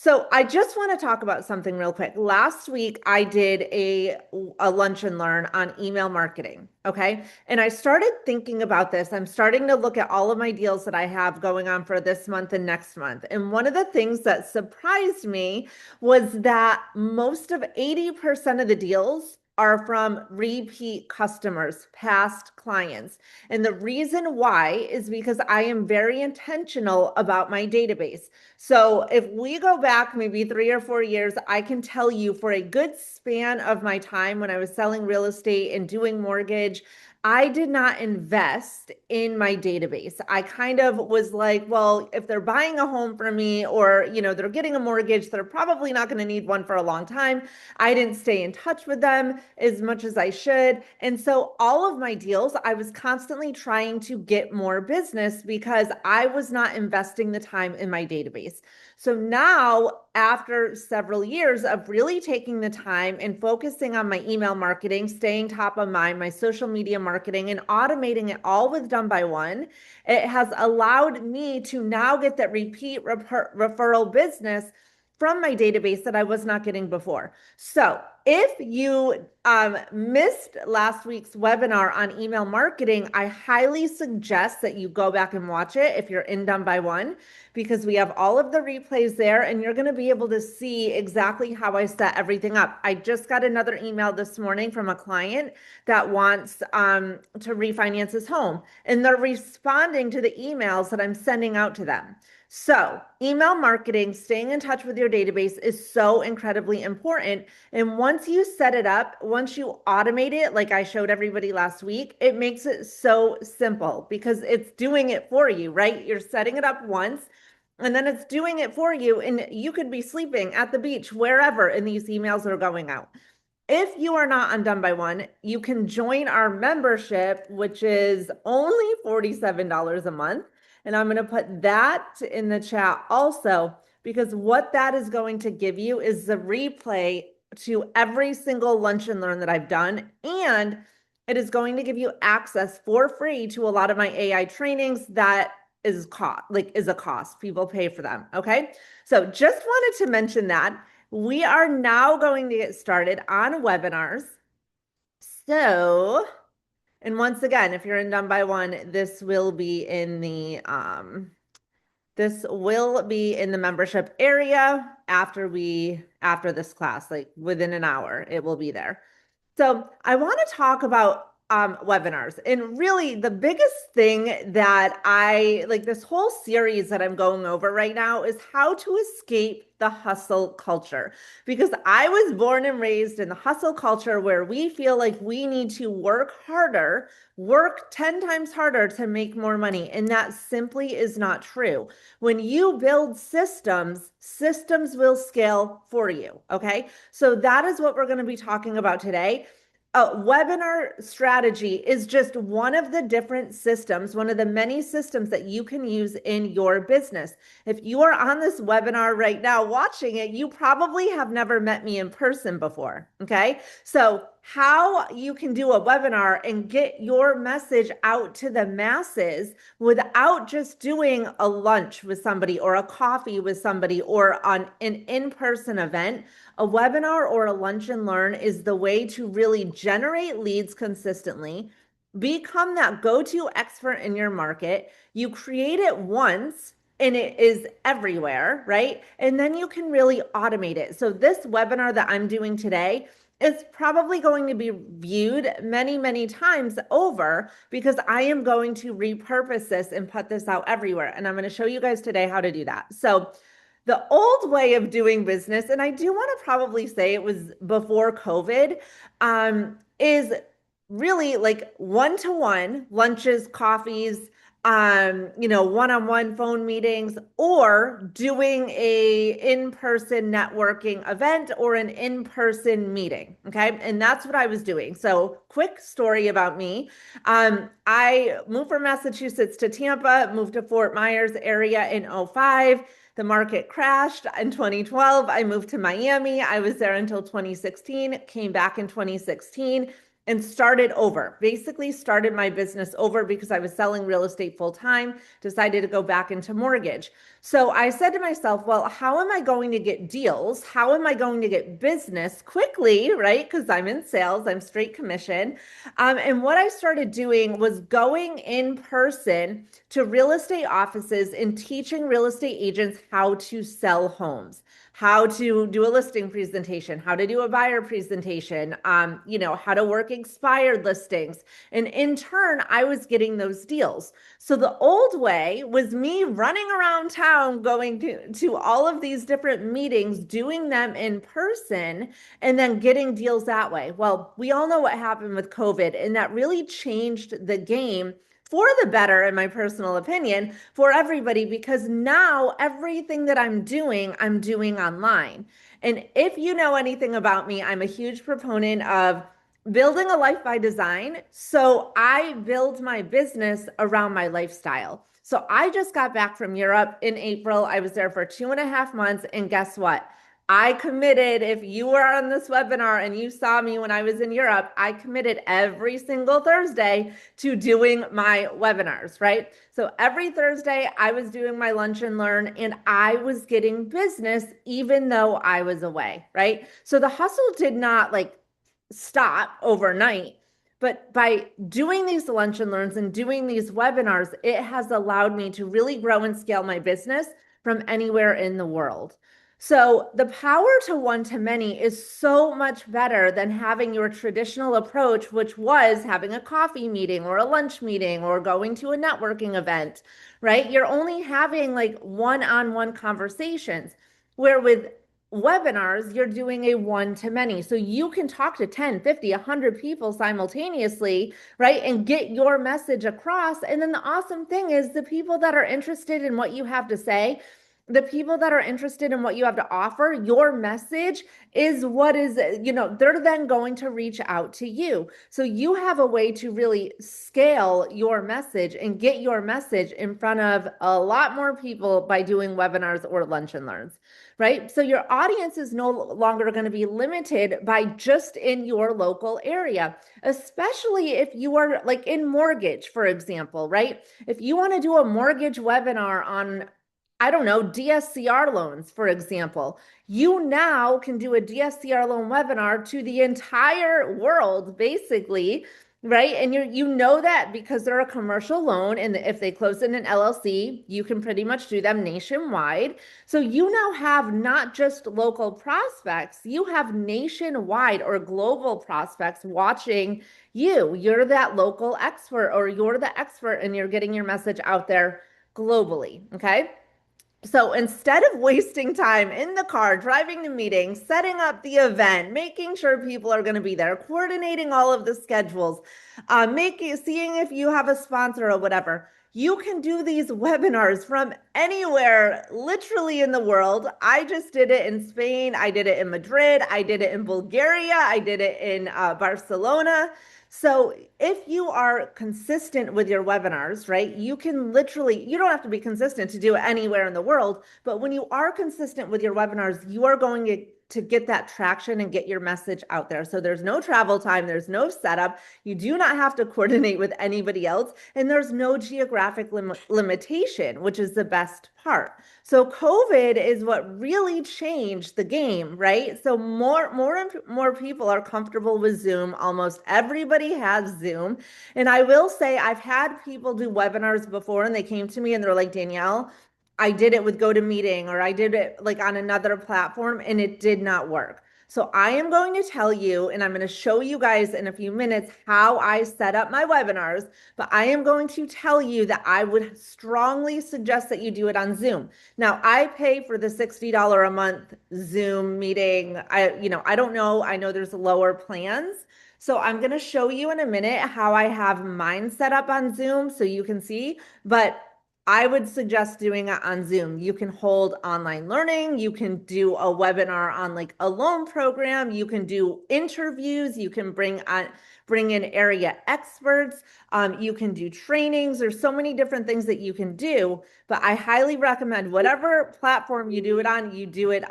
So I just want to talk about something real quick. Last week I did a lunch and learn on email marketing, okay? And I started thinking about this. I'm starting to look at all of my deals that I have going on for this month and next month. And one of the things that surprised me was that most of 80% of the deals are from repeat customers, past clients. And the reason why is because I am very intentional about my database. So if we go back maybe 3 or 4 years, I can tell you for a good span of my time when I was selling real estate and doing mortgage, I did not invest in my database. I kind of was like, well, if they're buying a home for me or, they're getting a mortgage, they're probably not going to need one for a long time. I didn't stay in touch with them as much as I should. And so all of my deals, I was constantly trying to get more business because I was not investing the time in my database. So now, after several years of really taking the time and focusing on my email marketing, staying top of mind, my social media marketing, and automating it all with Done by One, it has allowed me to now get that repeat referral business from my database that I was not getting before. So if you missed last week's webinar on email marketing, I highly suggest that you go back and watch it if you're in Done by One, because we have all of the replays there and you're going to be able to see exactly how I set everything up. I just got another email this morning from a client that wants to refinance his home, and they're responding to the emails that I'm sending out to them. So email marketing, staying in touch with your database is so incredibly important. And once you set it up, once you automate it, like I showed everybody last week, it makes it so simple because it's doing it for you, right? You're setting it up once and then it's doing it for you. And you could be sleeping at the beach, wherever, and these emails are going out. If you are not on Done by One, you can join our membership, which is only $47 a month. And I'm going to put that in the chat also, because what that is going to give you is the replay to every single lunch and learn that I've done. And it is going to give you access for free to a lot of my AI trainings that is a cost. People pay for them. Okay. So just wanted to mention that. We are now going to get started on webinars. So, and once again, if you're in Done by One, this will be in the membership area after this class, like within an hour, it will be there. So I want to talk about webinars. And really, the biggest thing that I like this whole series that I'm going over right now is how to escape the hustle culture. Because I was born and raised in the hustle culture where we feel like we need to work harder, work 10 times harder to make more money. And that simply is not true. When you build systems, systems will scale for you. Okay. So that is what we're going to be talking about today. A webinar strategy is just one of the different systems, one of the many systems that you can use in your business. If you are on this webinar right now watching it, you probably have never met me in person before. Okay. So how you can do a webinar and get your message out to the masses without just doing a lunch with somebody or a coffee with somebody or on an in-person event. A webinar or a lunch and learn is the way to really generate leads consistently, become that go-to expert in your market. You create it once and it is everywhere, right? And then you can really automate it. So this webinar that I'm doing today is probably going to be viewed many, many times over because I am going to repurpose this and put this out everywhere. And I'm going to show you guys today how to do that. So the old way of doing business, and I do want to probably say it was before COVID, is really like one-to-one lunches, coffees, one-on-one phone meetings, or doing a in-person networking event or an in-person meeting. Okay. And that's what I was doing. So quick story about me. I moved from Massachusetts to Tampa, moved to Fort Myers area in 2005. The market crashed in 2012. I moved to Miami. I was there until 2016, came back in 2016. and started over. Basically started my business over because I was selling real estate full time, decided to go back into mortgage. So I said to myself, well, how am I going to get deals? How am I going to get business quickly, right? Because I'm in sales, I'm straight commission. And what I started doing was going in person to real estate offices and teaching real estate agents how to sell homes, how to do a listing presentation, how to do a buyer presentation, how to work expired listings. And in turn, I was getting those deals. So the old way was me running around town, going to all of these different meetings, doing them in person, and then getting deals that way. Well, we all know what happened with COVID, and that really changed the game for the better, in my personal opinion, for everybody, because now everything that I'm doing online. And if you know anything about me, I'm a huge proponent of building a life by design. So I build my business around my lifestyle. So I just got back from Europe in April. I was there for 2.5 months. And guess what? I committed, if you were on this webinar and you saw me when I was in Europe, I committed every single Thursday to doing my webinars, right? So every Thursday I was doing my lunch and learn, and I was getting business even though I was away, right? So the hustle did not like stop overnight. But by doing these lunch and learns and doing these webinars, it has allowed me to really grow and scale my business from anywhere in the world. So the power to one to many is so much better than having your traditional approach, which was having a coffee meeting or a lunch meeting or going to a networking event, right? You're only having like one-on-one conversations, where with webinars, you're doing a one to many. So you can talk to 10, 50, 100 people simultaneously, right? And get your message across. And then the awesome thing is the people that are interested in what you have to say, the people that are interested in what you have to offer, your message is what is, they're then going to reach out to you. So you have a way to really scale your message and get your message in front of a lot more people by doing webinars or lunch and learns, right? So your audience is no longer going to be limited by just in your local area, especially if you are like in mortgage, for example, right? If you want to do a mortgage webinar on, I don't know, DSCR loans, for example, you now can do a DSCR loan webinar to the entire world, basically, right? And you know that because they're a commercial loan, and if they close in an LLC, you can pretty much do them nationwide. So you now have not just local prospects, you have nationwide or global prospects watching you. You're that local expert, or you're the expert, and you're getting your message out there globally, okay? So instead of wasting time in the car, driving to meetings, setting up the event, making sure people are going to be there, coordinating all of the schedules, seeing if you have a sponsor or whatever, you can do these webinars from anywhere, literally in the world. I just did it in Spain. I did it in Madrid. I did it in Bulgaria. I did it in Barcelona. So if you are consistent with your webinars, right, you can literally, you don't have to be consistent to do it anywhere in the world, but when you are consistent with your webinars, you are going to get that traction and get your message out there. So there's no travel time, there's no setup, you do not have to coordinate with anybody else, and there's no geographic limitation, which is the best part. So COVID is what really changed the game, right? So more people are comfortable with Zoom. Almost everybody has Zoom. And I will say I've had people do webinars before, and they came to me and they're like, Danielle, I did it with GoToMeeting, or I did it like on another platform, and it did not work. So I am going to tell you, and I'm going to show you guys in a few minutes how I set up my webinars, but I am going to tell you that I would strongly suggest that you do it on Zoom. Now, I pay for the $60 a month Zoom meeting. I don't know. I know there's lower plans. So I'm going to show you in a minute how I have mine set up on Zoom so you can see, but I would suggest doing it on Zoom. You can hold online learning. You can do a webinar on like a loan program. You can do interviews. You can bring in area experts. You can do trainings. There's so many different things that you can do, but I highly recommend whatever platform you do it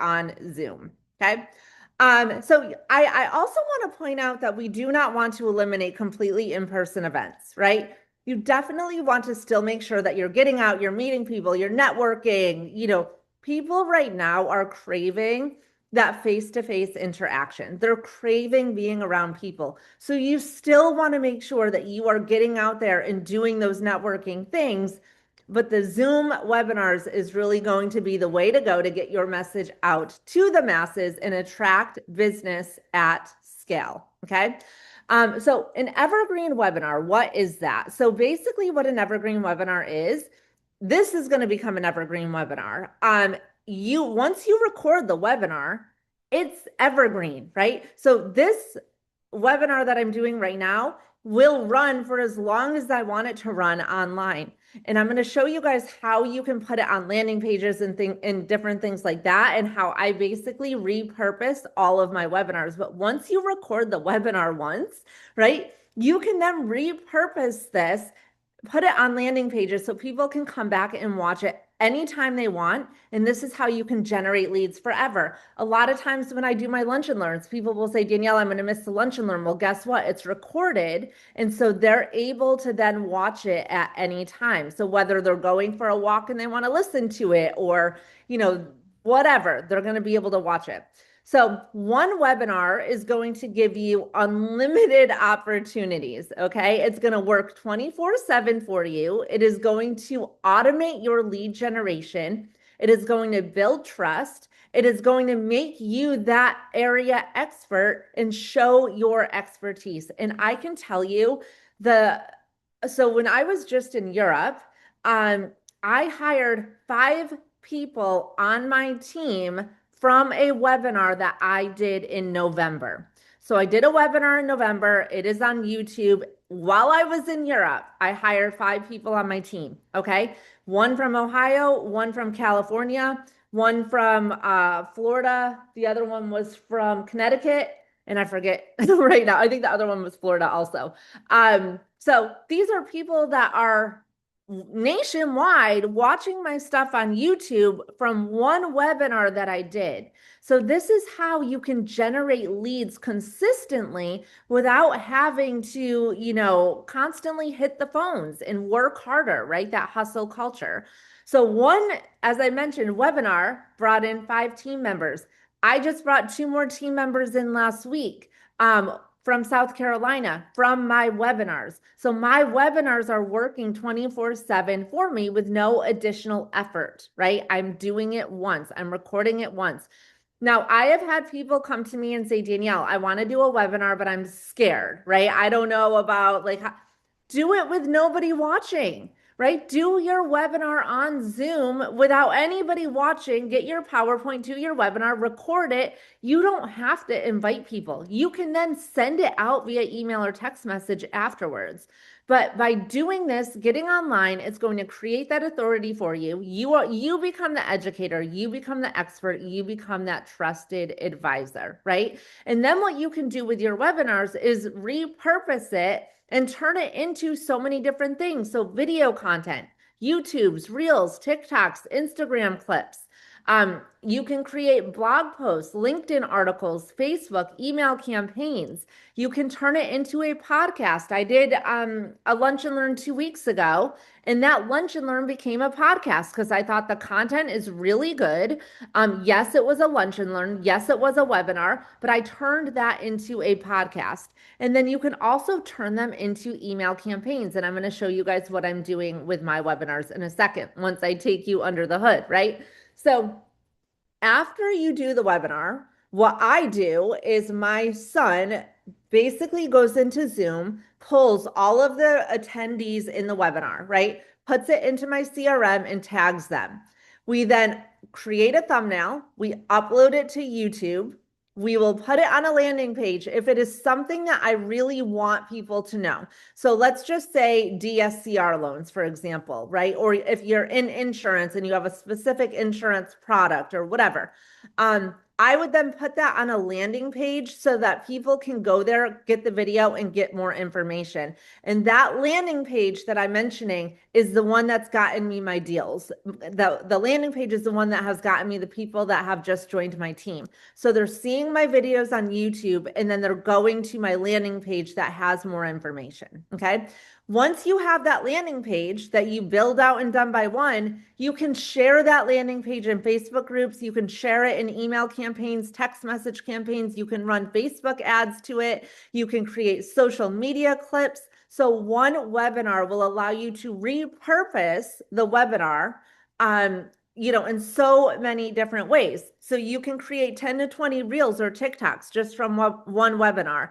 on Zoom. Okay. So I also want to point out that we do not want to eliminate completely in-person events, right? You definitely want to still make sure that you're getting out, you're meeting people, you're networking. People right now are craving that face-to-face interaction. They're craving being around people. So you still want to make sure that you are getting out there and doing those networking things. But the Zoom webinars is really going to be the way to go to get your message out to the masses and attract business at scale. Okay. So an evergreen webinar, what is that? So basically what an evergreen webinar is, this is going to become an evergreen webinar. Once you record the webinar, it's evergreen, right? So this webinar that I'm doing right now will run for as long as I want it to run online. And I'm going to show you guys how you can put it on landing pages and different things like that, and how I basically repurpose all of my webinars. But once you record the webinar once, right, you can then repurpose this, put it on landing pages so people can come back and watch it anytime they want. And this is how you can generate leads forever. A lot of times when I do my lunch and learns, people will say, Danielle, I'm going to miss the lunch and learn. Well, guess what? It's recorded. And so they're able to then watch it at any time. So whether they're going for a walk and they want to listen to it, or, whatever, they're going to be able to watch it. So one webinar is going to give you unlimited opportunities, okay? It's going to work 24/7 for you. It is going to automate your lead generation. It is going to build trust. It is going to make you that area expert and show your expertise. And I can tell you so when I was just in Europe, I hired 5 people on my team from a webinar that I did in November. So I did a webinar in November. It is on YouTube. While I was in Europe, I hired 5 people on my team. Okay. One from Ohio, one from California, one from Florida. The other one was from Connecticut. And I forget right now. I think the other one was Florida also. So these are people that are nationwide watching my stuff on YouTube from one webinar that I did. So this is how you can generate leads consistently without having to, constantly hit the phones and work harder, right? That hustle culture. So one, as I mentioned, webinar brought in 5 team members. I just brought 2 more team members in last week. From South Carolina, from my webinars. So my webinars are working 24/7 for me with no additional effort, right? I'm doing it once. I'm recording it once. Now, I have had people come to me and say, Danielle, I want to do a webinar, but I'm scared, right? I don't know about do it with nobody watching, right? Do your webinar on Zoom without anybody watching. Get your PowerPoint to your webinar, record it. You don't have to invite people. You can then send it out via email or text message afterwards. But by doing this, getting online, it's going to create that authority for you. You become the educator, you become the expert, you become that trusted advisor, right? And then what you can do with your webinars is repurpose it and turn it into so many different things. So video content, YouTube's, Reels, TikToks, Instagram clips. You can create blog posts, LinkedIn articles, Facebook, email campaigns. You can turn it into a podcast. I did a lunch and learn 2 weeks ago, and that lunch and learn became a podcast because I thought the content is really good. Yes, it was a lunch and learn. Yes, it was a webinar, but I turned that into a podcast. And then you can also turn them into email campaigns. And I'm going to show you guys what I'm doing with my webinars in a second, once I take you under the hood, right? So after you do the webinar, what I do is my son basically goes into Zoom, pulls all of the attendees in the webinar, right? Puts it into my CRM and tags them. We then create a thumbnail. We upload it to YouTube. We will put it on a landing page if it is something that I really want people to know. So let's just say DSCR loans, for example, right? Or if you're in insurance and you have a specific insurance product or whatever. I would then put that on a landing page so that people can go there, get the video, and get more information. And that landing page that I'm mentioning is the one that's gotten me my deals. The landing page is the one that has gotten me the people that have just joined my team. So they're seeing my videos on YouTube, and then they're going to my landing page that has more information. Okay. Once you have that landing page that you build out and done by one, you can share that landing page in Facebook groups. You can share it in email campaigns, text message campaigns. You can run Facebook ads to it. You can create social media clips. So one webinar will allow you to repurpose the webinar, in so many different ways. So you can create 10 to 20 reels or TikToks just from one webinar.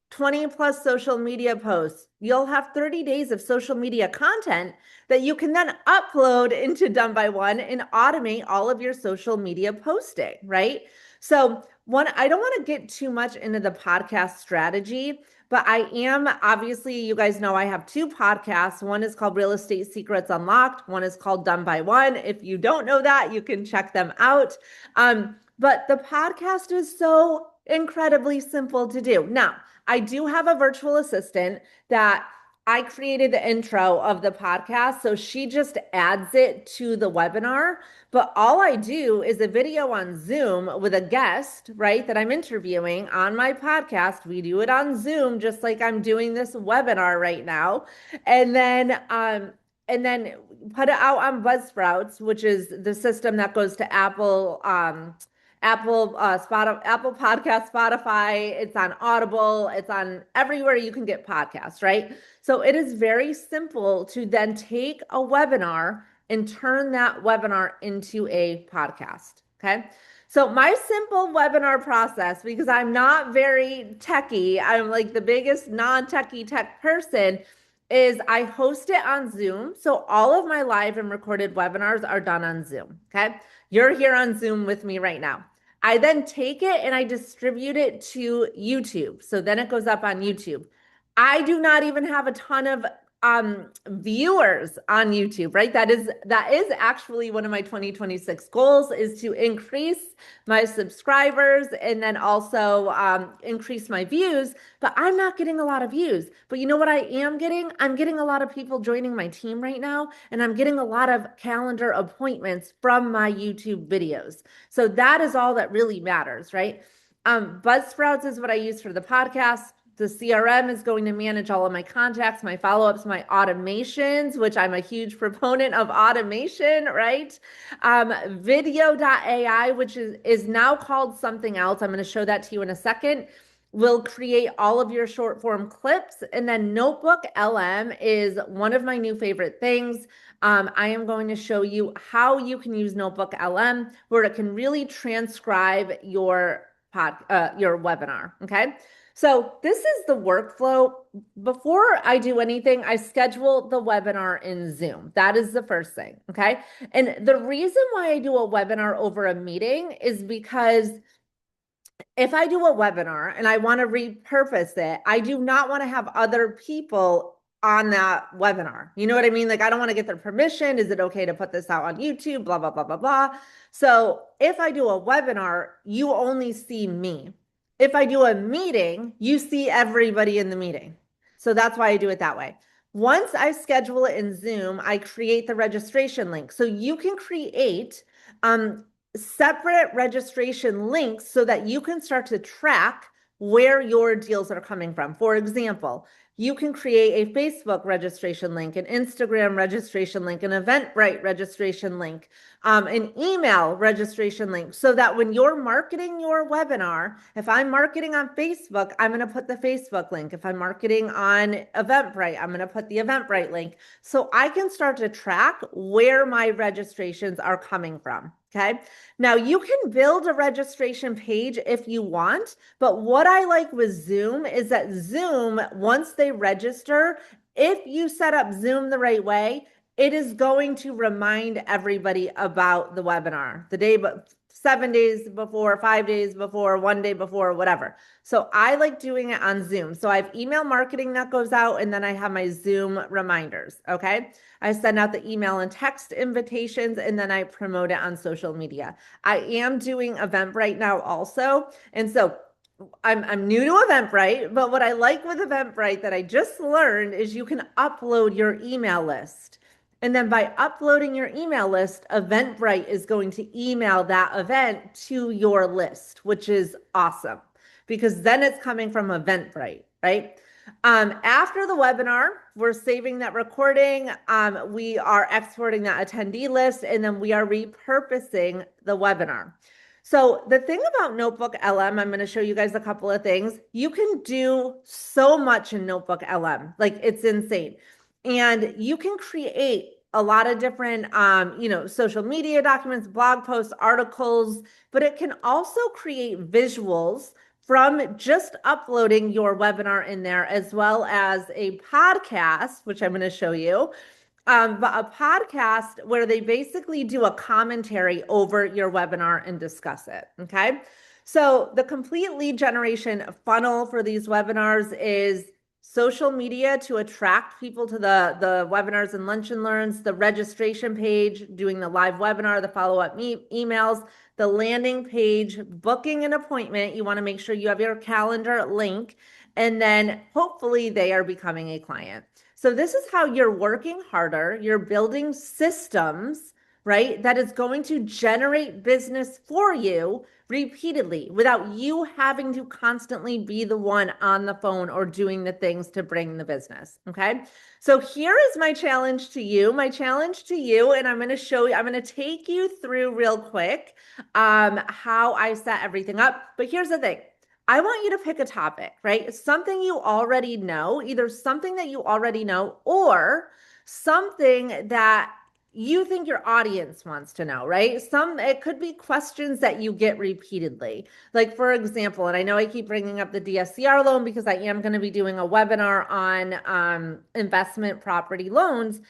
20 plus social media posts. You'll have 30 days of social media content that you can then upload into Done by One and automate all of your social media posting, right? So I don't want to get too much into the podcast strategy, but I am, obviously, you guys know I have two podcasts. One is called Real Estate Secrets Unlocked. One is called Done by One. If you don't know that, you can check them out. But the podcast is so incredibly simple to do. Now, I do have a virtual assistant that I created the intro of the podcast. So she just adds it to the webinar. But all I do is a video on Zoom with a guest, right, that I'm interviewing on my podcast. We do it on Zoom, just like I'm doing this webinar right now. And then put it out on Buzzsprouts, which is the system that goes to Apple Podcast, Spotify, it's on Audible, it's on everywhere you can get podcasts, right? So it is very simple to then take a webinar and turn that webinar into a podcast, okay? So my simple webinar process, because I'm not very techie, I'm like the biggest non-techie tech person, is I host it on Zoom. So all of my live and recorded webinars are done on Zoom, okay? You're here on Zoom with me right now. I then take it and I distribute it to YouTube. So then it goes up on YouTube. I do not even have a ton of viewers on YouTube, right? That is actually one of my 2026 goals, is to increase my subscribers and then also increase my views. But I'm not getting a lot of views. But you know what I am getting? I'm getting a lot of people joining my team right now, and I'm getting a lot of calendar appointments from my YouTube videos. So that is all that really matters, right? Buzzsprouts is what I use for the podcast. The CRM is going to manage all of my contacts, my follow-ups, my automations, which I'm a huge proponent of automation, right? Video.ai, which is now called something else. I'm going to show that to you in a second. Will create all of your short form clips. And then Notebook LM is one of my new favorite things. I am going to show you how you can use Notebook LM, where it can really transcribe your webinar, okay? So this is the workflow. Before I do anything, I schedule the webinar in Zoom. That is the first thing, okay? And the reason why I do a webinar over a meeting is because if I do a webinar and I want to repurpose it, I do not want to have other people on that webinar. You know what I mean? Like, I don't want to get their permission. Is it okay to put this out on YouTube? Blah, blah, blah, blah, blah. So if I do a webinar, you only see me. If I do a meeting, you see everybody in the meeting. So that's why I do it that way. Once I schedule it in Zoom, I create the registration link. So you can create separate registration links so that you can start to track where your deals are coming from. For example, you can create a Facebook registration link, an Instagram registration link, an Eventbrite registration link, an email registration link, so that when you're marketing your webinar, if I'm marketing on Facebook, I'm going to put the Facebook link. If I'm marketing on Eventbrite, I'm going to put the Eventbrite link. So I can start to track where my registrations are coming from. Okay. Now you can build a registration page if you want, but what I like with Zoom is that Zoom, once they register, if you set up Zoom the right way, it is going to remind everybody about the webinar the day 7 days before, 5 days before, one day before, whatever. So I like doing it on Zoom. So I have email marketing that goes out, and then I have my Zoom reminders. Okay. I send out the email and text invitations, and then I promote it on social media. I am doing Eventbrite now also. And so I'm new to Eventbrite, but what I like with Eventbrite that I just learned is you can upload your email list. And then by uploading your email list, Eventbrite is going to email that event to your list, which is awesome because then it's coming from Eventbrite, right? After the webinar, we're saving that recording. We are exporting that attendee list, and then we are repurposing the webinar. So the thing about Notebook LM, I'm going to show you guys a couple of things. You can do so much in Notebook LM, like it's insane. And you can create a lot of different, social media documents, blog posts, articles, but it can also create visuals from just uploading your webinar in there, as well as a podcast, which I'm going to show you. But a podcast where they basically do a commentary over your webinar and discuss it. Okay. So the complete lead generation funnel for these webinars is social media to attract people to the webinars and lunch and learns, the registration page, doing the live webinar, the follow-up emails, the landing page, booking an appointment. You want to make sure you have your calendar link, and then hopefully they are becoming a client. So this is how you're working harder. You're building systems, right? That is going to generate business for you repeatedly without you having to constantly be the one on the phone or doing the things to bring the business. Okay. So here is my challenge to you. And I'm going to show you, I'm going to take you through real quick how I set everything up. But here's the thing. I want you to pick a topic, right? Something you already know, either something that you already know or something that you think your audience wants to know, right? It could be questions that you get repeatedly. Like for example, and I know I keep bringing up the DSCR loan because I am going to be doing a webinar on investment property loans.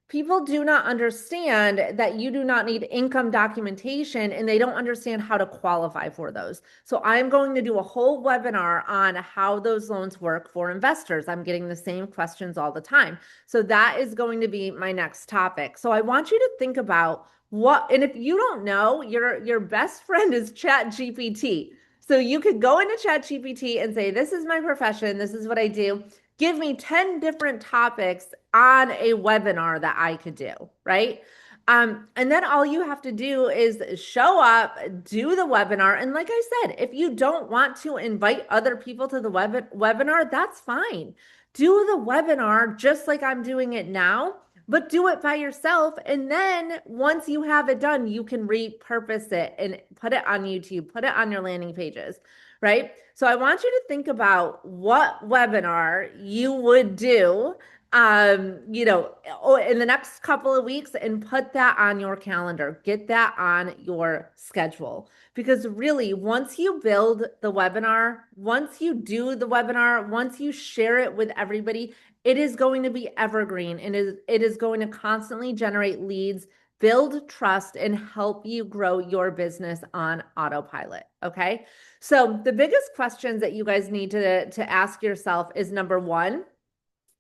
People do not understand that you do not need income documentation, and they don't understand how to qualify for those. So I'm going to do a whole webinar on how those loans work for investors. I'm getting the same questions all the time. So that is going to be my next topic. So I want you to think about and if you don't know, your best friend is ChatGPT. So you could go into ChatGPT and say, this is my profession, this is what I do. Give me 10 different topics on a webinar that I could do, right? And then all you have to do is show up, do the webinar. And like I said, if you don't want to invite other people to the webinar, that's fine. Do the webinar just like I'm doing it now, but do it by yourself. And then once you have it done, you can repurpose it and put it on YouTube, put it on your landing pages, right? So I want you to think about what webinar you would do, in the next couple of weeks, and put that on your calendar. Get that on your schedule. Because really, once you build the webinar, once you do the webinar, once you share it with everybody, it is going to be evergreen, and it is going to constantly generate leads, build trust, and help you grow your business on autopilot. Okay. So the biggest questions that you guys need to ask yourself is number one,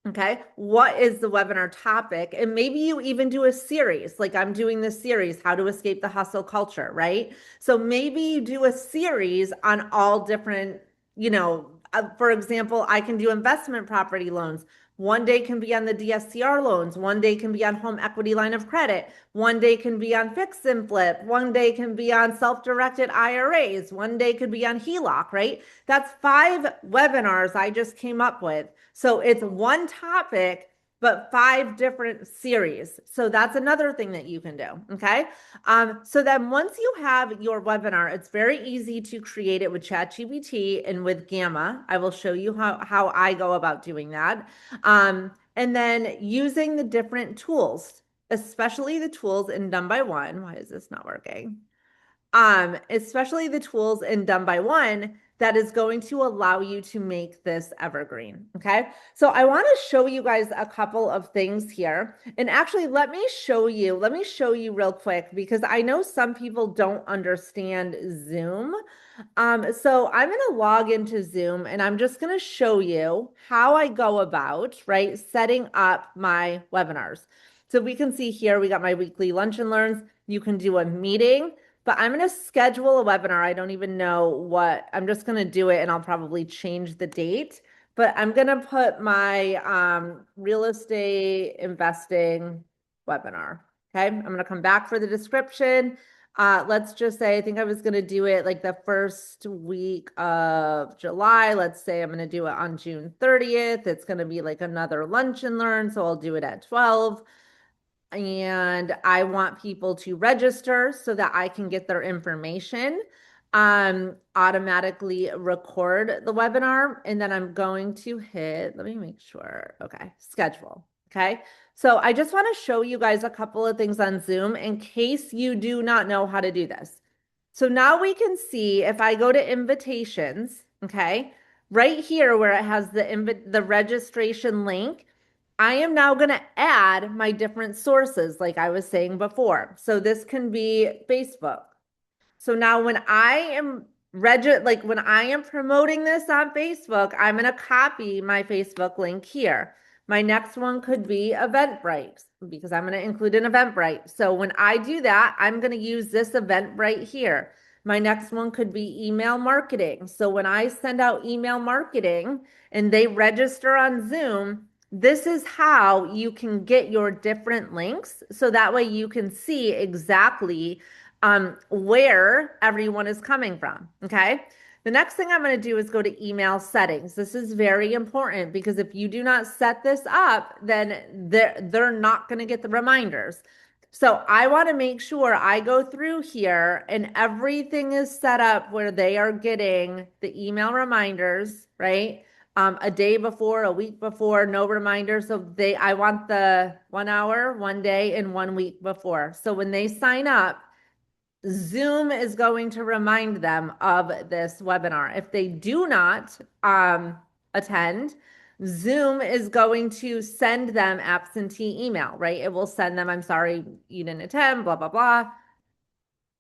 okay, what is the webinar topic? And maybe you even do a series, like I'm doing this series, How to Escape the Hustle Culture, right? So maybe you do a series on all different, for example, I can do investment property loans. One day can be on the DSCR loans. One day can be on home equity line of credit. One day can be on fix and flip. One day can be on self-directed IRAs. One day could be on HELOC, right? That's 5 webinars I just came up with. So it's one topic, but 5 different series. So that's another thing that you can do. Okay. So then once you have your webinar, it's very easy to create it with ChatGPT and with Gamma. I will show you how I go about doing that. And then using the different tools, especially the tools in Done by One. Why is this not working? Especially the tools in Done by One that is going to allow you to make this evergreen. Okay. So I want to show you guys a couple of things here. And actually, let me show you real quick, because I know some people don't understand Zoom. So I'm going to log into Zoom and I'm just going to show you how I go about, right, setting up my webinars. So we can see here, we got my weekly lunch and learns. You can do a meeting, but I'm going to schedule a webinar. I don't even know what, I'm just going to do it and I'll probably change the date, but I'm going to put my real estate investing webinar. Okay. I'm going to come back for the description. Let's just say, I think I was going to do it like the first week of July. Let's say I'm going to do it on June 30th. It's going to be like another lunch and learn. So I'll do it at 12. And I want people to register so that I can get their information, automatically record the webinar. And then I'm going to hit, let me make sure. Okay. Schedule. Okay. So I just want to show you guys a couple of things on Zoom in case you do not know how to do this. So now we can see if I go to invitations, okay, right here where it has the registration link, I am now going to add my different sources like I was saying before. So this can be Facebook. So now when I am when I am promoting this on Facebook, I'm going to copy my Facebook link here. My next one could be Eventbrite, because I'm going to include an Eventbrite. So when I do that, I'm going to use this Eventbrite here. My next one could be email marketing. So when I send out email marketing and they register on Zoom, this is how you can get your different links. So that way you can see exactly where everyone is coming from. Okay. The next thing I'm going to do is go to email settings. This is very important, because if you do not set this up, then they're not going to get the reminders. So I want to make sure I go through here and everything is set up where they are getting the email reminders, right? A day before, a week before, no reminders. So I want the 1 hour, 1 day, and 1 week before. So when they sign up, Zoom is going to remind them of this webinar. If they do not attend, Zoom is going to send them absentee email, right? It will send them, I'm sorry, you didn't attend, blah, blah, blah.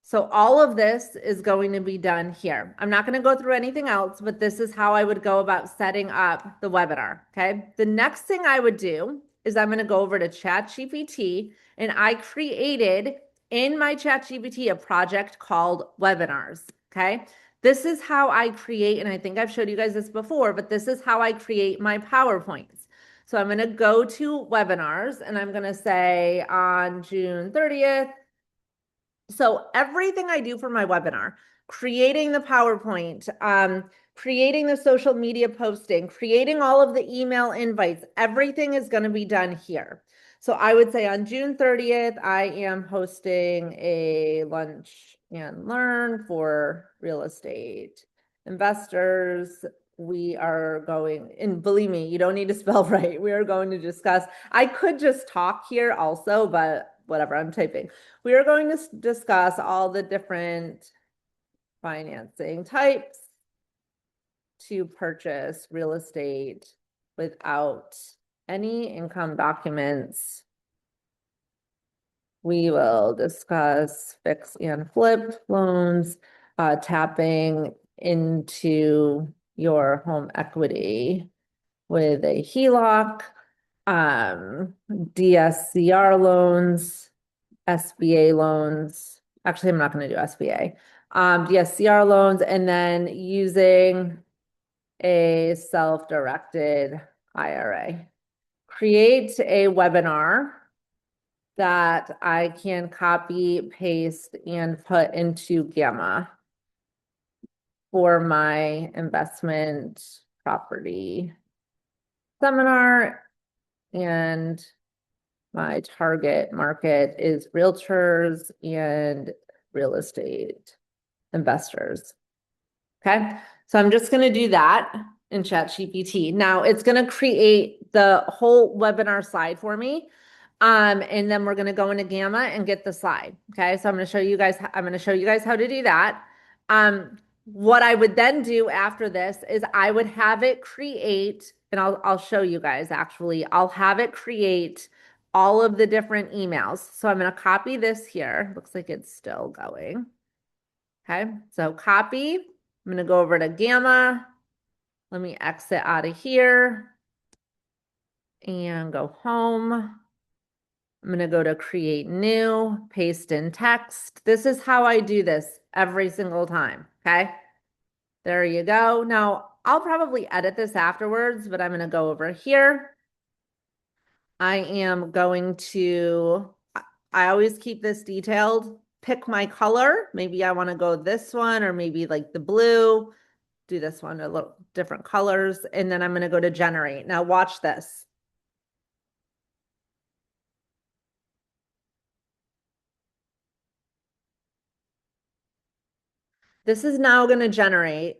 So all of this is going to be done here. I'm not going to go through anything else, but this is how I would go about setting up the webinar, okay? The next thing I would do is I'm going to go over to ChatGPT, and I created in my ChatGPT a project called webinars, okay? This is how I create, and I think I've showed you guys this before, but this is how I create my PowerPoints. So I'm going to go to webinars, and I'm going to say on June 30th, so everything I do for my webinar, creating the PowerPoint, creating the social media posting, creating all of the email invites, everything is going to be done here. So I would say on June 30th, I am hosting a lunch and learn for real estate investors. We are going, and believe me, you don't need to spell right. We are going to discuss, I could just talk here also, but whatever, I'm typing. We are going to discuss all the different financing types to purchase real estate without any income documents. We will discuss fix and flip loans, tapping into your home equity with a HELOC, DSCR loans, SBA loans. Actually, I'm not going to do SBA. DSCR loans, and then using a self-directed IRA. Create a webinar that I can copy, paste, and put into Gamma for my investment property seminar. And my target market is realtors and real estate investors. Okay, so I'm just going to do that in ChatGPT. Now it's going to create the whole webinar slide for me. And then we're going to go into Gamma and get the slide. Okay, so I'm going to show you guys how to do that. What I would then do after this is I would have it create, and I'll show you guys actually. I'll have it create all of the different emails. So I'm going to copy this here. Looks like it's still going. Okay, so copy. I'm going to go over to Gamma. Let me exit out of here and go home. I'm going to go to create new, paste in text. This is how I do this every single time. Okay. There you go. Now, I'll probably edit this afterwards, but I'm going to go over here. I am going to, I always keep this detailed. Pick my color. Maybe I want to go this one or maybe like the blue. Do this one a little different colors. And then I'm going to go to generate. Now watch this. This is now going to generate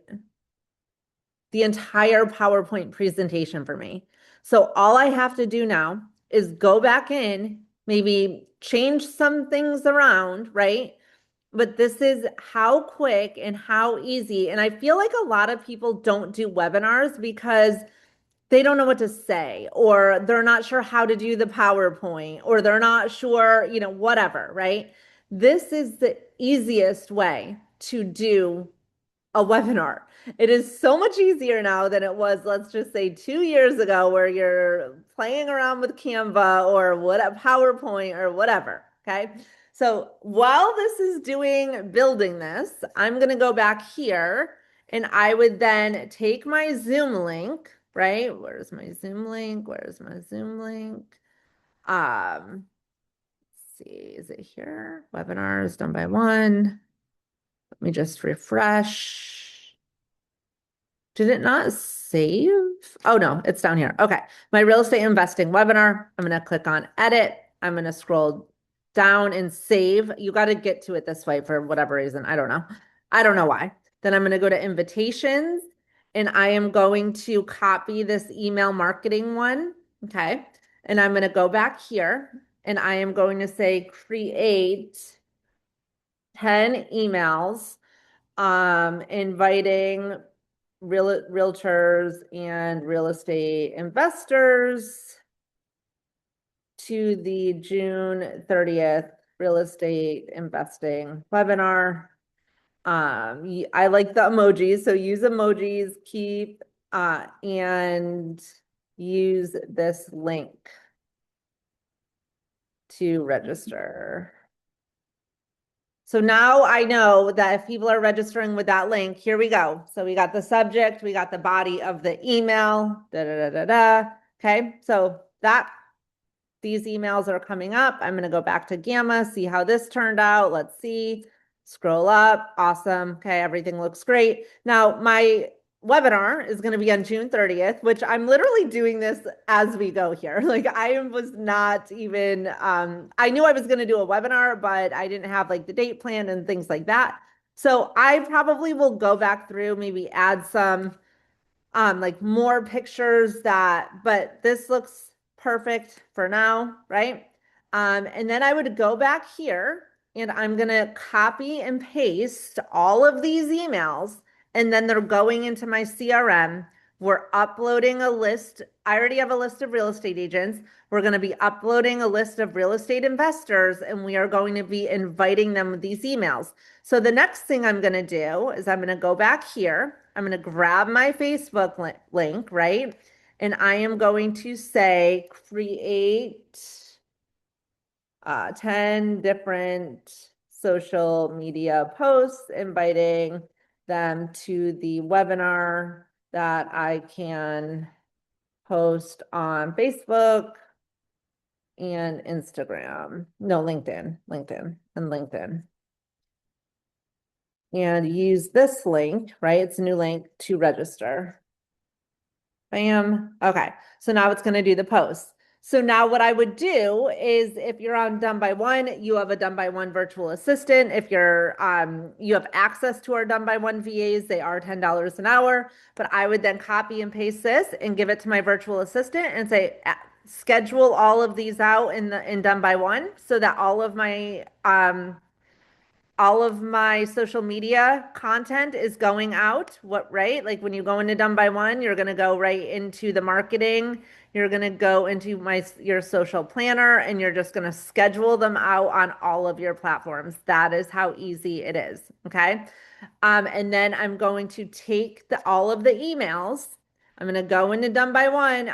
the entire PowerPoint presentation for me. So all I have to do now is go back in, maybe change some things around, right? But this is how quick and how easy. And I feel like a lot of people don't do webinars because they don't know what to say, or they're not sure how to do the PowerPoint, or they're not sure, whatever, right? This is the easiest way to do a webinar. It is so much easier now than it was, let's just say 2 years ago, where you're playing around with Canva or what PowerPoint or whatever. Okay. So while this is building this, I'm going to go back here and I would then take my Zoom link, right? Where's my Zoom link? Where's my Zoom link? Let's see, is it here? Webinars done by one. Let me just refresh. Did it not save? Oh no, it's down here. Okay. My real estate investing webinar. I'm going to click on edit. I'm going to scroll down and save. You got to get to it this way for whatever reason. I don't know. I don't know why. Then I'm going to go to invitations and I am going to copy this email marketing one. Okay. And I'm going to go back here and I am going to say create 10 emails inviting realtors and real estate investors to the June 30th real estate investing webinar. I like the emojis, so use emojis, keep and use this link to register. So now I know that if people are registering with that link, here we go. So we got the subject, we got the body of the email, da da da da da. Okay, so these emails are coming up. I'm going to go back to Gamma, see how this turned out. Let's see. Scroll up. Awesome. Okay, everything looks great. Now, my webinar is going to be on June 30th, which I'm literally doing this as we go here. Like I was not even, I knew I was going to do a webinar, but I didn't have like the date plan and things like that. So I probably will go back through, maybe add some like more pictures but this looks perfect for now, right? And then I would go back here and I'm going to copy and paste all of these emails and then they're going into my CRM. We're uploading a list. I already have a list of real estate agents. We're going to be uploading a list of real estate investors and we are going to be inviting them with these emails. So the next thing I'm going to do is I'm going to go back here. I'm going to grab my Facebook link, right? And I am going to say create 10 different social media posts inviting them to the webinar that I can post on Facebook and Instagram. No, LinkedIn and LinkedIn. And use this link, right? It's a new link to register. Bam. Okay. So now it's going to do the post. So now what I would do is if you're on Done by One, you have a Done by One virtual assistant. If you're you have access to our Done by One VAs, they are $10 an hour, but I would then copy and paste this and give it to my virtual assistant and say schedule all of these out in Done by One so that all all of my social media content is going out. Right? Like when you go into Done by One, you're going to go right into the marketing. You're going to go into your social planner and you're just going to schedule them out on all of your platforms. That is how easy it is. Okay. And then I'm going to take all of the emails. I'm going to go into Done by One.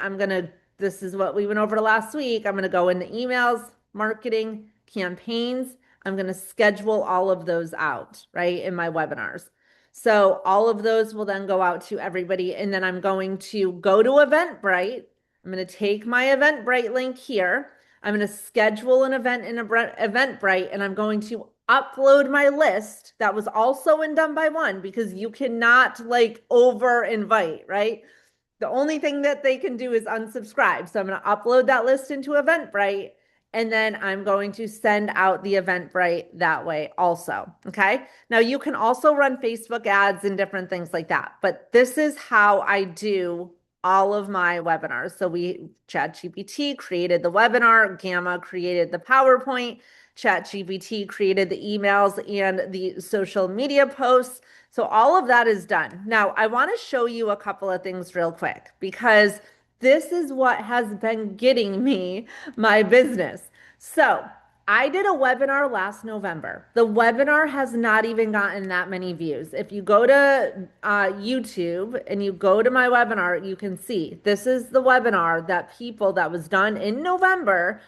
This is what we went over last week. I'm going to go into emails, marketing, campaigns. I'm going to schedule all of those out, right, in my webinars. So all of those will then go out to everybody. And then I'm going to go to Eventbrite. I'm going to take my Eventbrite link here. I'm going to schedule an event in Eventbrite, and I'm going to upload my list that was also in Done by One, because you cannot like over invite, right? The only thing that they can do is unsubscribe. So I'm going to upload that list into Eventbrite, and then I'm going to send out the Eventbrite that way also. Okay. Now you can also run Facebook ads and different things like that, but this is how I do all of my webinars. So ChatGPT created the webinar, Gamma created the PowerPoint, ChatGPT created the emails and the social media posts. So all of that is done. Now I want to show you a couple of things real quick, because this is what has been getting me my business. So I did a webinar last November. The webinar has not even gotten that many views. If you go to YouTube and you go to my webinar, you can see this is the webinar that was done in November,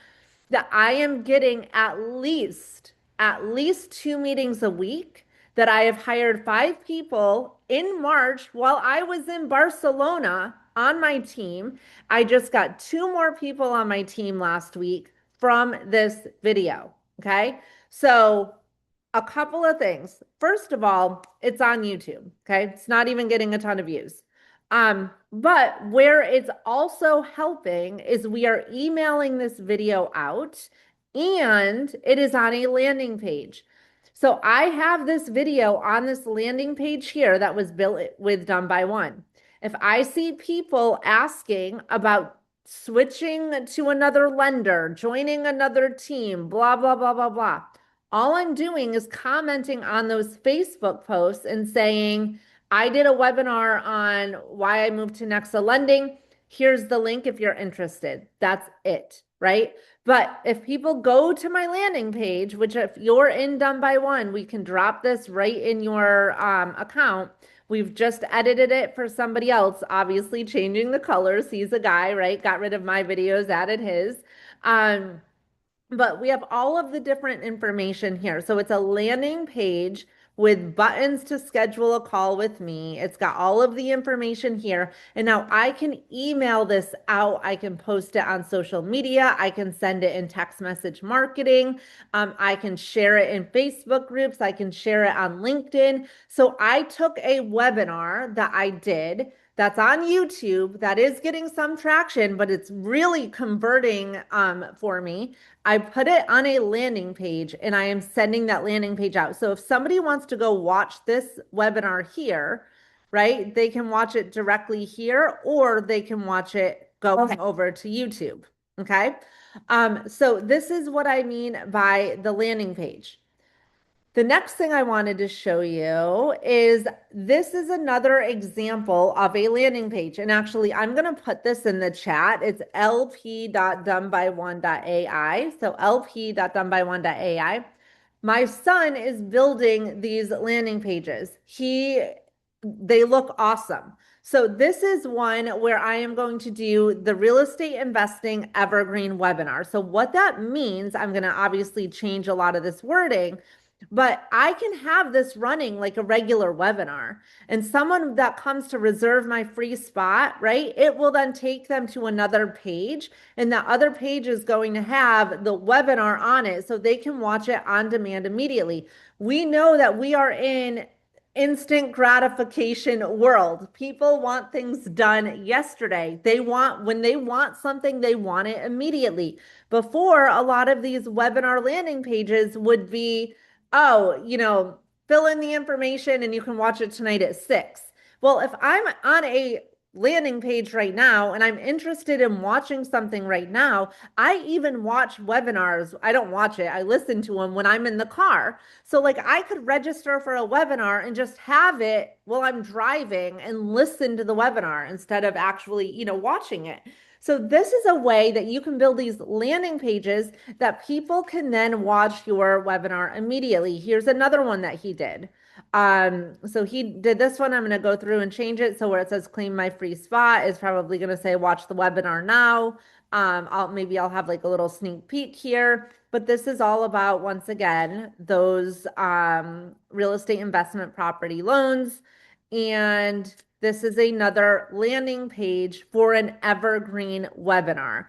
that I am getting at least 2 meetings a week, that I have hired 5 people in March while I was in Barcelona on my team. I just got 2 more people on my team last week from this video. Okay. So a couple of things. First of all, it's on YouTube. Okay. It's not even getting a ton of views. But where it's also helping is we are emailing this video out, and it is on a landing page. So I have this video on this landing page here that was built with Done by One. If I see people asking about switching to another lender, joining another team, blah, blah, blah, blah, blah, all I'm doing is commenting on those Facebook posts and saying, I did a webinar on why I moved to Nexa Lending. Here's the link if you're interested. That's it, right? But if people go to my landing page, which if you're in Done by One, we can drop this right in your account. We've just edited it for somebody else, obviously changing the colors. He's a guy, right? Got rid of my videos, added his. But we have all of the different information here. So it's a landing page with buttons to schedule a call with me. It's got all of the information here. And now I can email this out. I can post it on social media. I can send it in text message marketing. I can share it in Facebook groups. I can share it on LinkedIn. So I took a webinar that I did that's on YouTube that is getting some traction, but it's really converting for me. I put it on a landing page, and I am sending that landing page out. So if somebody wants to go watch this webinar here, right, they can watch it directly here, or they can watch it going over to YouTube. Okay. So this is what I mean by the landing page. The next thing I wanted to show you is this is another example of a landing page. And actually, I'm going to put this in the chat. It's lp.donebyone.ai. So lp.donebyone.ai. My son is building these landing pages. They look awesome. So this is one where I am going to do the real estate investing evergreen webinar. So what that means, I'm going to obviously change a lot of this wording, but I can have this running like a regular webinar, and someone that comes to reserve my free spot, right? It will then take them to another page, and that other page is going to have the webinar on it so they can watch it on demand immediately. We know that we are in instant gratification world. People want things done yesterday. When they want something, they want it immediately. Before, a lot of these webinar landing pages would be, fill in the information and you can watch it tonight at 6. Well, if I'm on a landing page right now and I'm interested in watching something right now, I even watch webinars. I don't watch it, I listen to them when I'm in the car. So, like, I could register for a webinar and just have it while I'm driving and listen to the webinar instead of actually, watching it. So, this is a way that you can build these landing pages that people can then watch your webinar immediately. Here's another one that he did. So he did this one. I'm going to go through and change it. So where it says claim my free spot is probably going to say watch the webinar now. I'll have like a little sneak peek here, but this is all about, once again, those real estate investment property loans. And this is another landing page for an evergreen webinar.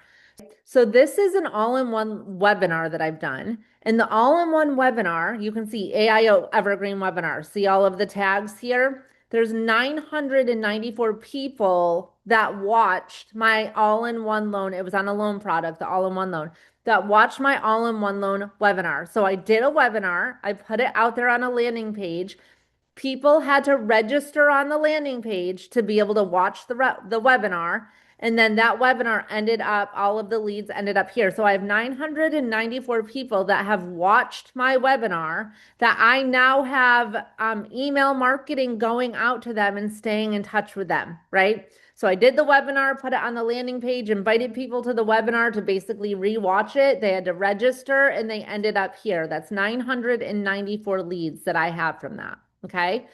So this is an all-in-one webinar that I've done. In the all-in-one webinar, you can see AIO Evergreen Webinar. See all of the tags here? There's 994 people that watched my all-in-one loan. It was on a loan product, the all-in-one loan, that watched my all-in-one loan webinar. So I did a webinar. I put it out there on a landing page. People had to register on the landing page to be able to watch the webinar. And then that webinar ended up, all of the leads ended up here. So I have 994 people that have watched my webinar that I now have email marketing going out to them and staying in touch with them, right? So I did the webinar, put it on the landing page, invited people to the webinar to basically rewatch it. They had to register and they ended up here. That's 994 leads that I have from that. Okay.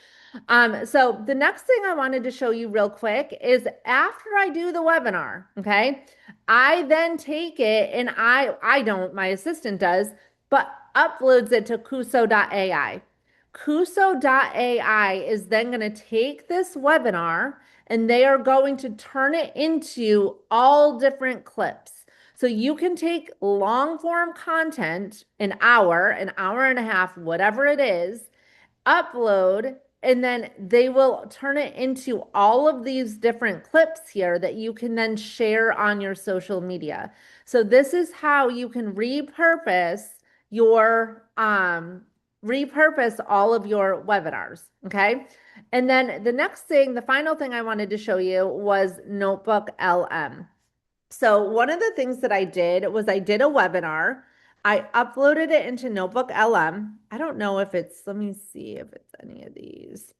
So the next thing I wanted to show you real quick is after I do the webinar, okay, I then take it and I don't, my assistant does, but uploads it to Kuso.ai. Kuso.ai is then going to take this webinar and they are going to turn it into all different clips. So you can take long form content, an hour and a half, whatever it is, upload, and then they will turn it into all of these different clips here that you can then share on your social media. So this is how you can repurpose all of your webinars, okay? And then the final thing I wanted to show you was Notebook LM. So one of the things that I did was I did a webinar. I uploaded it into Notebook LM. I don't know if let me see if it's any of these.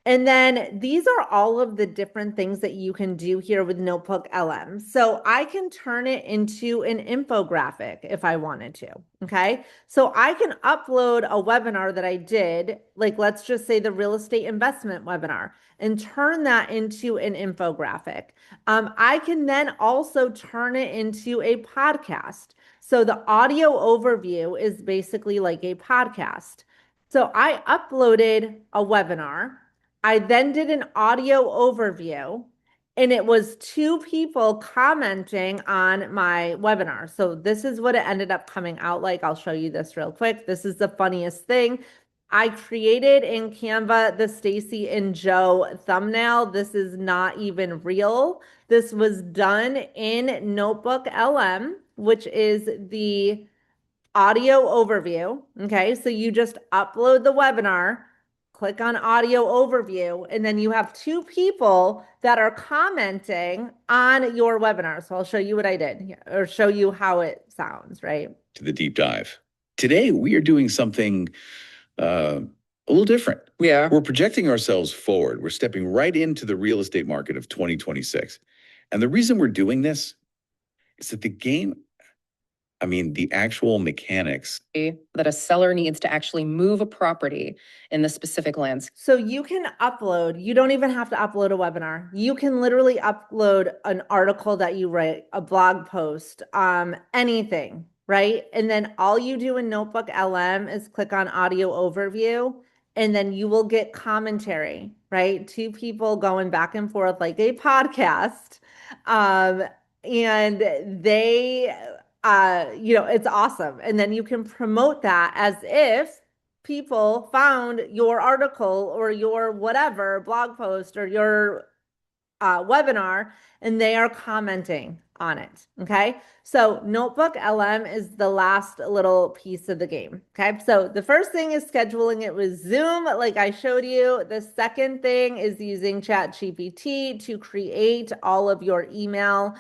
And then these are all of the different things that you can do here with Notebook LM. So I can turn it into an infographic if I wanted to, okay? So I can upload a webinar that I did, like let's just say the real estate investment webinar, and turn that into an infographic. I can then also turn it into a podcast. So the audio overview is basically like a podcast. So I uploaded a webinar. I then did an audio overview and it was 2 people commenting on my webinar. So this is what it ended up coming out like. I'll show you this real quick. This is the funniest thing. I created in Canva the Stacy and Joe thumbnail. This is not even real. This was done in Notebook LM, which is the audio overview. Okay, so you just upload the webinar, click on audio overview, and then you have 2 people that are commenting on your webinar. So I'll show you what I did or show you how it sounds, right? To the deep dive. Today, we are doing something a little different. Yeah. We're projecting ourselves forward. We're stepping right into the real estate market of 2026. And the reason we're doing this is that the actual mechanics That a seller needs to actually move a property in the specific lands. So you can upload, you don't even have to upload a webinar. You can literally upload an article that you write, a blog post, anything, right? And then all you do in Notebook LM is click on audio overview, and then you will get commentary, right? 2 people going back and forth like a podcast. And they, it's awesome. And then you can promote that as if people found your article or your whatever blog post or your webinar and they are commenting on it. Okay. So Notebook LM is the last little piece of the game. Okay. So the first thing is scheduling it with Zoom, like I showed you. The second thing is using ChatGPT to create all of your email,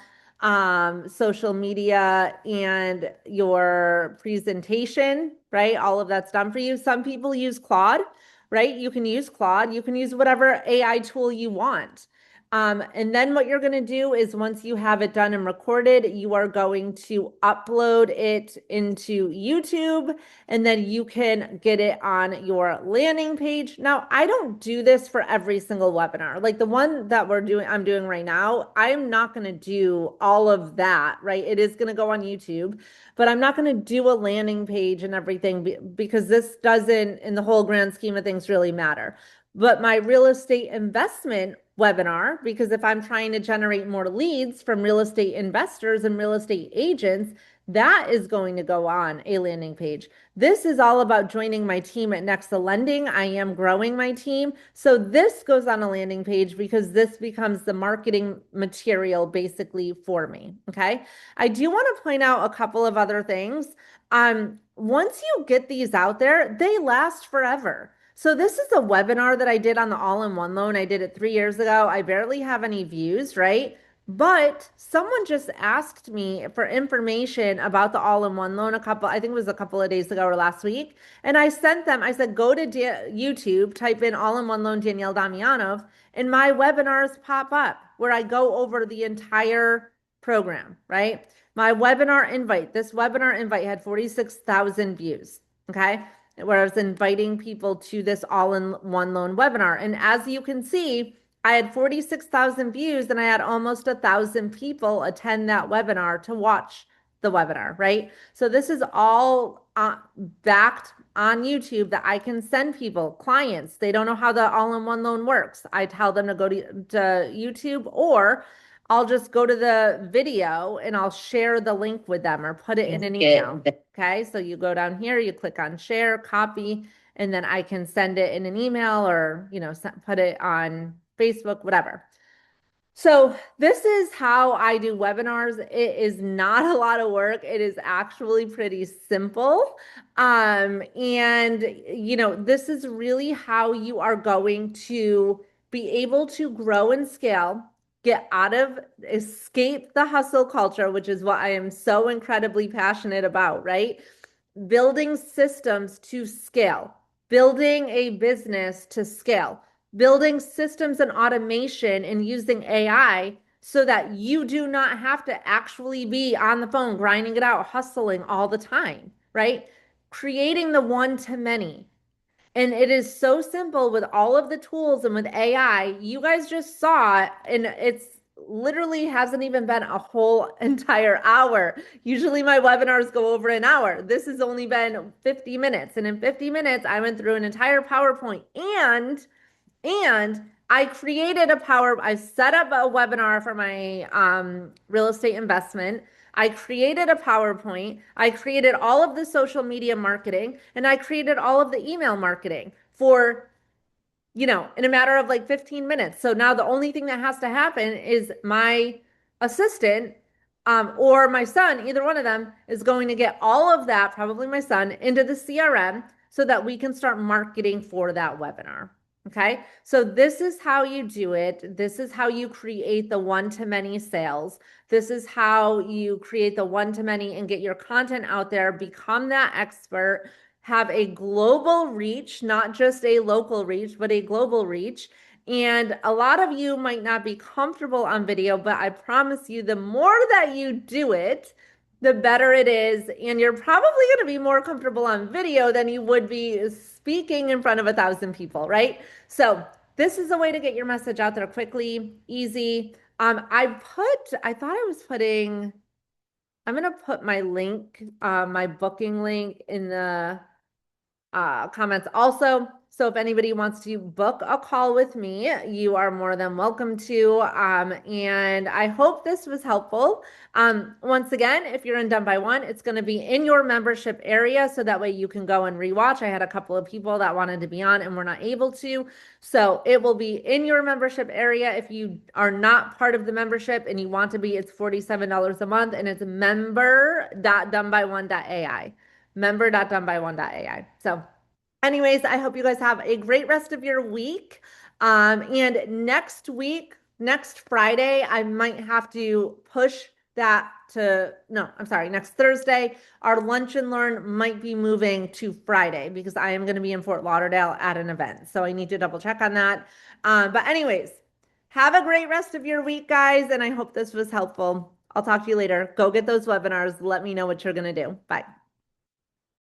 social media, and your presentation, right? All of that's done for you. Some people use Claude, right? You can use Claude. You can use whatever AI tool you want. And then what you're going to do is once you have it done and recorded, you are going to upload it into YouTube, and then you can get it on your landing page. Now, I don't do this for every single webinar. Like the one that I'm doing right now, I'm not going to do all of that, right? It is going to go on YouTube, but I'm not going to do a landing page and everything because this doesn't, in the whole grand scheme of things, really matter. But my real estate investment webinar, because if I'm trying to generate more leads from real estate investors and real estate agents, that is going to go on a landing page. This is all about joining my team at Nexa Lending. I am growing my team. So this goes on a landing page because this becomes the marketing material basically for me. Okay. I do want to point out a couple of other things. Once you get these out there, they last forever. So this is a webinar that I did on the all-in-one loan. I did it 3 years ago. I barely have any views, right? But someone just asked me for information about the all-in-one loan I think it was a couple of days ago or last week. And I sent them, I said, go to YouTube, type in all-in-one loan Danielle Damianov, and my webinars pop up where I go over the entire program, right? My webinar invite, this webinar invite had 46,000 views, okay? Where I was inviting people to this all-in-one loan webinar. And as you can see, I had 46,000 views and I had almost 1,000 people attend that webinar to watch the webinar, right? So this is all backed on YouTube that I can send people, clients. They don't know how the all-in-one loan works. I tell them to go to YouTube, or I'll just go to the video and I'll share the link with them or put it in an email. Okay, so you go down here, you click on share, copy, and then I can send it in an email or, put it on Facebook, whatever. So this is how I do webinars. It is not a lot of work. It is actually pretty simple. And this is really how you are going to be able to grow and scale, escape the hustle culture, which is what I am so incredibly passionate about, right? Building systems to scale, building a business to scale, building systems and automation and using AI so that you do not have to actually be on the phone, grinding it out, hustling all the time, right? Creating the one-to-many. And it is so simple with all of the tools and with AI. You guys just saw it, and it's literally hasn't even been a whole entire hour. Usually my webinars go over an hour. This has only been 50 minutes. And in 50 minutes, I went through an entire PowerPoint and I set up a webinar for my real estate investment. I created a PowerPoint. I created all of the social media marketing, and I created all of the email marketing for, in a matter of like 15 minutes. So now the only thing that has to happen is my assistant or my son, either one of them, is going to get all of that, probably my son, into the CRM so that we can start marketing for that webinar. Okay, so this is how you do it. This is how you create the one-to-many sales. This is how you create the one-to-many and get your content out there, become that expert, have a global reach, not just a local reach, but a global reach. And a lot of you might not be comfortable on video, but I promise you, the more that you do it, the better it is. And you're probably going to be more comfortable on video than you would be speaking in front of 1,000 people, right? So this is a way to get your message out there quickly, easy. I'm going to put my link, my booking link in the comments also. So if anybody wants to book a call with me, you are more than welcome to. And I hope this was helpful. Once again, if you're in Done by One, it's going to be in your membership area. So that way you can go and rewatch. I had a couple of people that wanted to be on and were not able to. So it will be in your membership area. If you are not part of the membership and you want to be, it's $47 a month, and it's member.donebyone.ai. Member.donebyone.ai. So anyways, I hope you guys have a great rest of your week. And next week, next Friday, I might have to push that to, no, I'm sorry, next Thursday, our lunch and learn might be moving to Friday because I am going to be in Fort Lauderdale at an event. So I need to double check on that. But anyways, have a great rest of your week, guys. And I hope this was helpful. I'll talk to you later. Go get those webinars. Let me know what you're going to do. Bye.